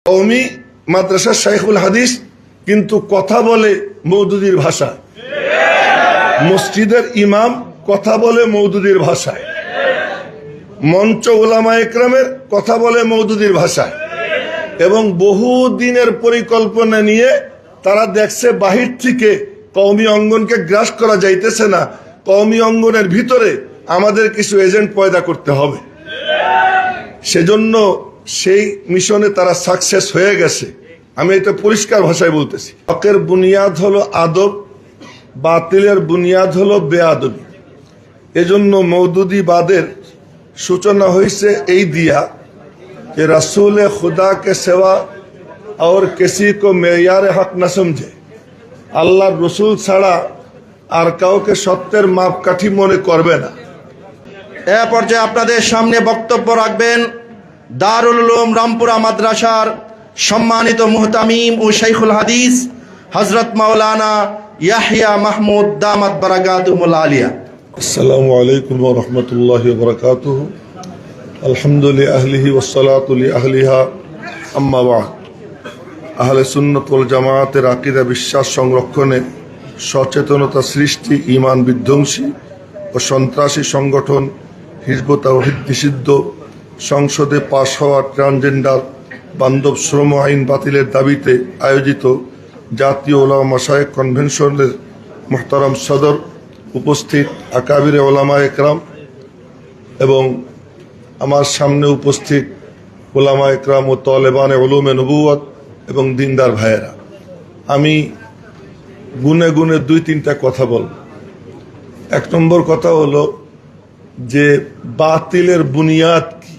কওমি মাদ্রাসা শাইখুল হাদিস কিন্তু কথা বলে মওদুদির ভাষায়, মসজিদের ইমাম কথা বলে মওদুদির ভাষায়, মঞ্চ উলামায়ে কেরামের কথা বলে মওদুদির ভাষায়, এবং বহু দিনের পরিকল্পনা নিয়ে তারা দেখছে বাহির থেকে কওমি অঙ্গনকে গ্রাস করা যাইতেছে না, কওমি অঙ্গনের ভিতরে আমাদের কিছু এজেন্ট পয়দা করতে হবে। সেজন্য সেই মিশনে তারা সাকসেস হয়ে গেছে। আমি এটা পরিষ্কার ভাষায় বলতেছি। হকের বুনিয়াদ হলো আদব, বাতিলের বুনিয়াদ হলো বেআদবি। এজন্য মওদুদিবাদের সূচনা হয়েছে এই দিয়া कि रसूल खुदा के सिवा और किसी को मेयार हक न समझे, আল্লাহর রসুল ছাড়া আর কাউকে সত্যের মাপকাঠি মনে করবে না। এ পর্যায়ে আপনাদের সামনে বক্তব্য রাখবেন দারুল উলুম রামপুরা মাদ্রাসার সম্মানিত মুহতামিম ও শাইখুল হাদিস হযরত মাওলানা ইয়াহইয়া মাহমুদ দামাত বারাকাতুহুল আলিয়া। আসসালামু আলাইকুম ওয়া রাহমাতুল্লাহি ওয়া বারাকাতুহু। আলহামদুলিল্লাহি আহলিহি ওয়াস সালাতু লি আহলিহা, আম্মা বা'দ। আহলে সুন্নাত ওয়াল জামায়াতের আকীদা বিশ্বাস সংরক্ষণে সচেতনতা সৃষ্টি, ঈমান বিধ্বংসী ও সন্ত্রাসী সংগঠন হিজবুত তাওহীদ নিষিদ্ধ, সংসদে পাশ হওয়া ট্রান্সজেন্ডার বান্ধব শ্রম আইন বাতিলের দাবিতে আয়োজিত জাতীয় উলামা মাশায়েখ কনভেনশনের মুহতারাম সদর, উপস্থিত আকাবিরে উলামায়ে কেরাম এবং আমার সামনে উপস্থিত উলামায়ে কেরাম ও তালেবানে উলুমে নবুওয়াত এবং দিনদার ভাইয়েরা, আমি গুনে গুনে দুই তিনটা কথা বলব। এক নম্বর কথা হলো যে বাতিলের বুনিয়াদ কি।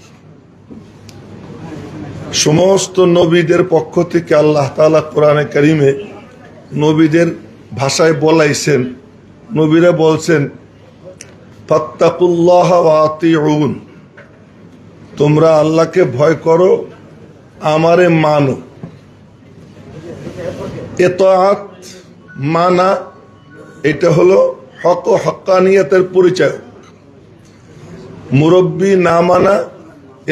সমস্ত নবীদের পক্ষ থেকে আল্লাহ তাআলা কোরআনে কারিমে নবীদের ভাষায় বলাইছেন, নবীরা বলছেন ফাত্তাকুল্লাহ ওয়া আতিউন, তোমরা আল্লাহকে ভয় করো, আমারে মানো। ইতাআত মানা, এটা হলো হক ও হক্কানিয়তের পরিচয়। মুরব্বি না মানা,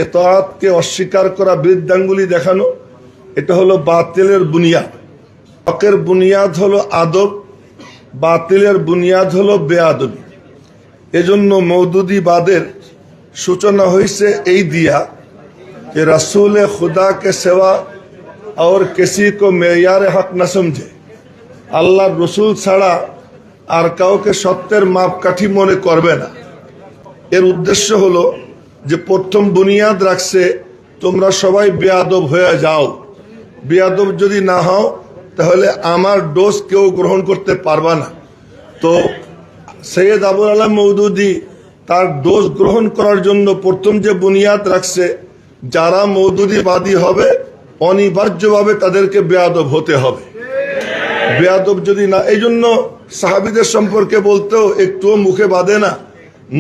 ইতাআতকে অস্বীকার করা, বৃদ্ধাঙ্গুলি দেখানো, এটা হলো বাতিলের বুনিয়াদ। হকের বুনিয়াদ হলো আদব, বাতিলের বুনিয়াদ হলো বেআদবি। এজন্য মওদুদিবাদের সূচনা হয়েছে এই দিয়া कि रसूल खुदा के सिवा और किसी को मेयार हक न समझे, আল্লাহর রসুল ছাড়া আর কাউকে সত্যের মাপকাঠি মনে করবে না। এর উদ্দেশ্য হলো যে প্রথম বুনিয়াদ রাখছে তোমরা সবাই বেয়াদব হয়ে যাও। বেয়াদব যদি না হও তাহলে আমার ডোজ কেউ গ্রহণ করতে পারবা না। তো সৈয়দ আবুল আলা মওদুদি তার ডোজ গ্রহণ করার জন্য প্রথম যে বুনিয়াদ রাখছে, যারা মওদুদিবাদী হবে অনিবার্যভাবে তাদেরকে বেয়াদব হতে হবে। বেয়াদব যদি না, এই জন্য সাহাবীদের সম্পর্কে বলতেও একটুও মুখে বাঁধে না,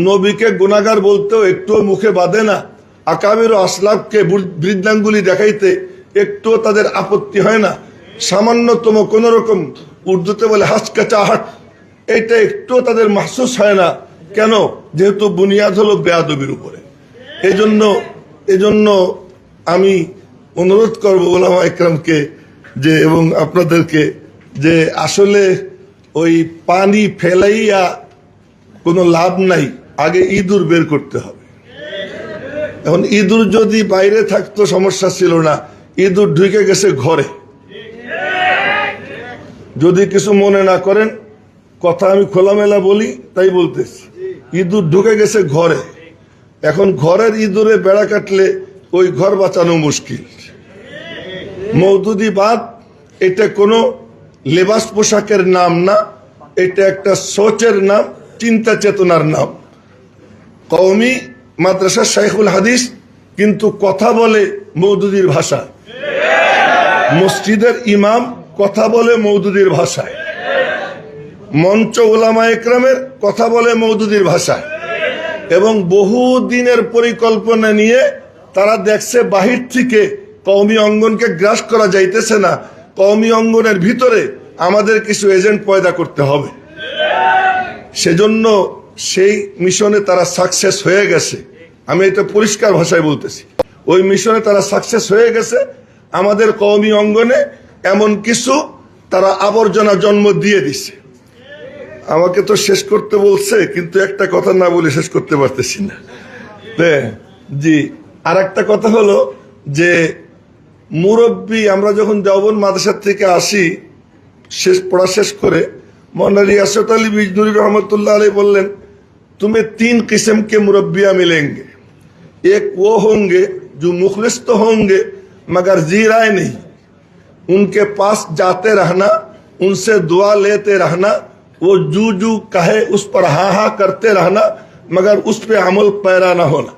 নবীকে গুনাহগার বলতেও একটুও মুখে বাঁধে না, আকাবির ও আসলাফকে বৃদ্ধাঙ্গুলি দেখাইতে একটুও তাদের আপত্তি হয় না। সামান্যতম কোন রকম, উর্দুতে বলে হাসকাচাহাট, এটা একটুও তাদের মাহসুস হয় না। কেন? যেহেতু বুনিয়াদ হলো বেয়াদবির উপরে। এজন্য আমি অনুরোধ করব উলামায়ে কেরামকে যে, এবং আপনাদেরকে, যে আসলে ওই পানি ফেলাইয়া কোনো লাভ নাই, আগে ইঁদুর বের করতে হবে। এখন ইঁদুর যদি বাইরে থাকতো সমস্যা ছিল না, ইঁদুর ঢুকে গেছে ঘরে। যদি কিছু মনে না করেন, কথা আমি খোলামেলা বলি তাই বলতেছি, ইঁদুর ঢুকে গেছে ঘরে। এখন ঘরের ইঁদুরে বেড়া কাটলে ওই ঘর বাঁচানো মুশকিল। মওদুদিবাদ এটা কোনো লেবাস পোশাকের নাম না, এটা একটা সোচের নাম, চিন্তা চেতনার নাম। কওমি মাদ্রাসা শাইখুল হাদিস কিন্তু কথা বলে মওদুদির ভাষায়, মসজিদের ইমাম কথা বলে মওদুদির ভাষায়, মঞ্চ উলামায়ে কেরামের কথা বলে মওদুদির ভাষায়, এবং বহু দিনের পরিকল্পনা নিয়ে তারা দেখছে বাহির থেকে কওমি অঙ্গনকে গ্রাস করা যাইতেছে না, কওমি অঙ্গনের ভিতরে আমাদের কিছু এজেন্ট পয়দা করতে হবে। সেজন্য সেই মিশনে তারা সাকসেস হয়ে গেছে। আমি এটা পরিষ্কার ভাষায় বলতেছি, ওই মিশনে তারা সাকসেস হয়ে গেছে। আমাদের কওমি অঙ্গনে এমন কিছু তারা আবর্জনা জন্ম দিয়ে দিছে। আমাকে তো শেষ করতে বলছে, কিন্তু একটা কথা না বলে শেষ করতে পারতেছি না। জি, আর একটা কথা হলো যে মুরব্বী, আমরা যখন দেওবন্দ মাদ্রাসা থেকে আসি, পড়া শেষ করে मौलाना रियासत अली बिजनूरी रहमतुल्लाह अलैह बोलें, तुम्हें 3 किस्म के मुरब्बिया मिलेंगे। एक वो होंगे जो मुखलिस तो होंगे मगर जी राय नहीं, उनके पास जाते रहना, उनसे दुआ लेते रहना, वो जू कहे उस पर हा करते रहना, मगर उस पे अमल पैरा ना होना।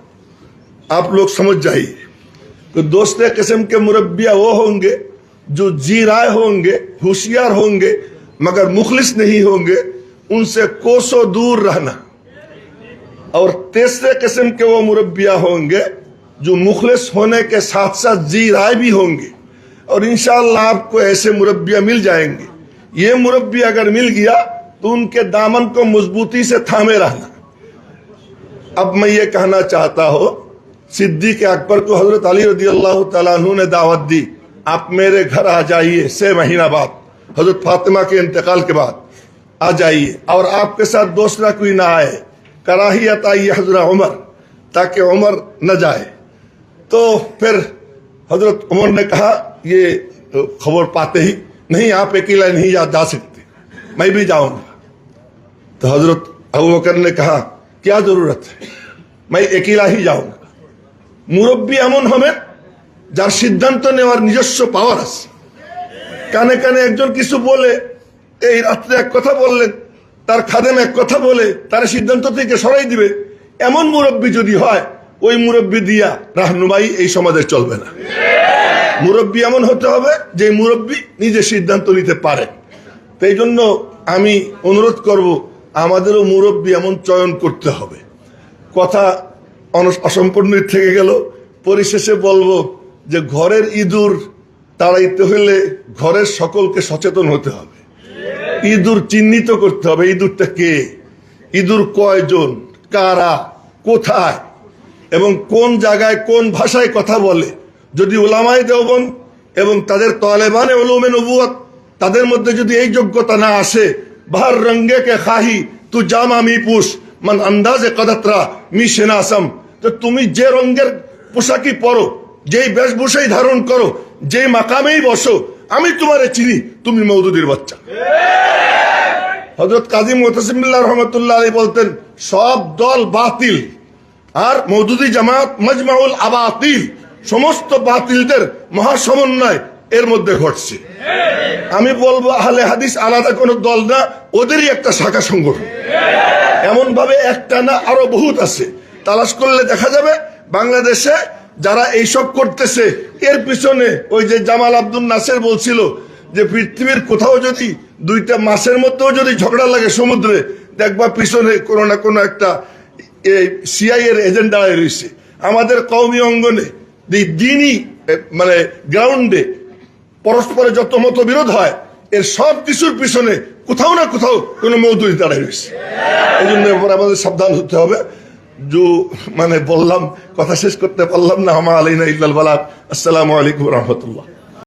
आप लोग समझ जाइए। तो दूसरे किस्म के मुरब्बिया वो होंगे जो जी राय होंगे, होशियार होंगे, मगर मुखलिस नहीं होंगे, उनसे कोसों दूर रहना। और तीसरे किस्म के वो मुरब्बिया होंगे जो मुखलिस होने के साथ साथ जी राय भी होंगे, और इंशाअल्लाह आपको ऐसे मुरब्बिया मिल जाएंगे। ये मुरब्बी अगर मिल गया तो उनके दामन को मजबूती से थामे रहना। अब मैं ये कहना चाहता हूं, सिद्दीक अकबर को हजरत अली रदी अल्लाह तआला अन्हु ने दावत दी, आप मेरे घर आ जाइए 6 महीना बाद, हजरत फातिमा के इंतकाल के बाद आ जाइए, और आपके साथ दूसरा कोई ना आए। कराहियत आई हजरत उमर, ताकि उमर न जाए। तो फिर हजरत उमर ने कहा, ये खबर पाते ही, नहीं आप अकेला नहीं जा सकते, मैं भी जाऊंगा। तो हजरत अबू बकर ने कहा, क्या जरूरत है, मैं अकेला ही जाऊंगा। मुरब्बी एमन हमें যার সিদ্ধান্ত নেওয়ার নিজস্ব পাওয়ার আছে। কানে কানে একজন কিছু বলে, এই রাত্রে এক কথা বললেন, তার খাদেম এক কথা বলে তার সিদ্ধান্ত থেকে সরাই দিবে, এমন মুরব্বী যদি হয়, ওই মুরব্বী দিয়া রাহনুমাই এই সমাজে চলবে না। মুরব্বী এমন হতে হবে যে মুরব্বী নিজে সিদ্ধান্ত নিতে পারে। তো এই জন্য আমি অনুরোধ করব, আমাদেরও মুরব্বী এমন চয়ন করতে হবে। কথা অসম্পূর্ণ থেকে গেল, পরিশেষে বলবো যে ঘরের ইঁদুর তাড়াইতে হলে ঘরের সকলকে সচেতন হতে হবে। ইঁদুর চিহ্নিত করতে হবে, ইঁদুরটা কে, ইঁদুর কয়জন, কারা, কোথায় এবং কোন জায়গায় কোন ভাষায় কথা বলে। যদি উলামায়ে দেওবন্দ এবং তাদের তালেবানে উলুমে নবুয়ত তাদের মধ্যে যদি এই যোগ্যতা না আসে, বাহার রঙ্গে কে খাহি তু জামা মি পুষ মান আন্দাজে কদতরা মি সেনাসম, তো তুমি যে রঙের পোশাকই পরো, যেই বেশভূষাই ধারণ করো, যেই মাকামেই বসো, আমি তোমারে চিনি, তুমি মওদুদির বাচ্চা। হযরত কাজী মুতাসিম বিল্লাহ রহমাতুল্লাহ আলাইহি বলতেন, সব দল বাতিল আর মওদুদি জামাত মাজমাউল আবাতিল, সমস্ত বাতিলদের মহাসমন্বয় এর মধ্যে ঘটছে। আমি বলবো আহলে হাদিস আলাদা কোনো দল না, ওদেরই একটা শাখা সংগঠন। এমন ভাবে একটা না, আরো বহুত আছে। তালাশ করলে দেখা যাবে বাংলাদেশে যারা এইসব করতেছে, এর পিছনে ওই যে জামাল আব্দুল নাসের বলছিল যে পৃথিবীর কোথাও যদি 2টা মাসের মধ্যেও যদি ঝগড়া লাগে সমুদ্রে, দেখবা পিছনে কোনো না কোনো একটা সিআই এর এজেন্ডা রয়েছে। আমাদের কওমি অঙ্গনে দিনই মানে গ্রাউন্ডে পরস্পরে যত মতবিরোধ হয়, এর সব কিছুর পিছনে কোথাও না কোথাও কোনো মওদুদি দাঁড়ায় রয়েছে। এই জন্য আমাদের সাবধান হতে হবে। মানে বললাম, কথা শেষ করতে পারলাম না। আমা আলাইনা ইল্লাল বালাগ। আসসালামু আলাইকুম ওয়া রাহমাতুল্লাহ।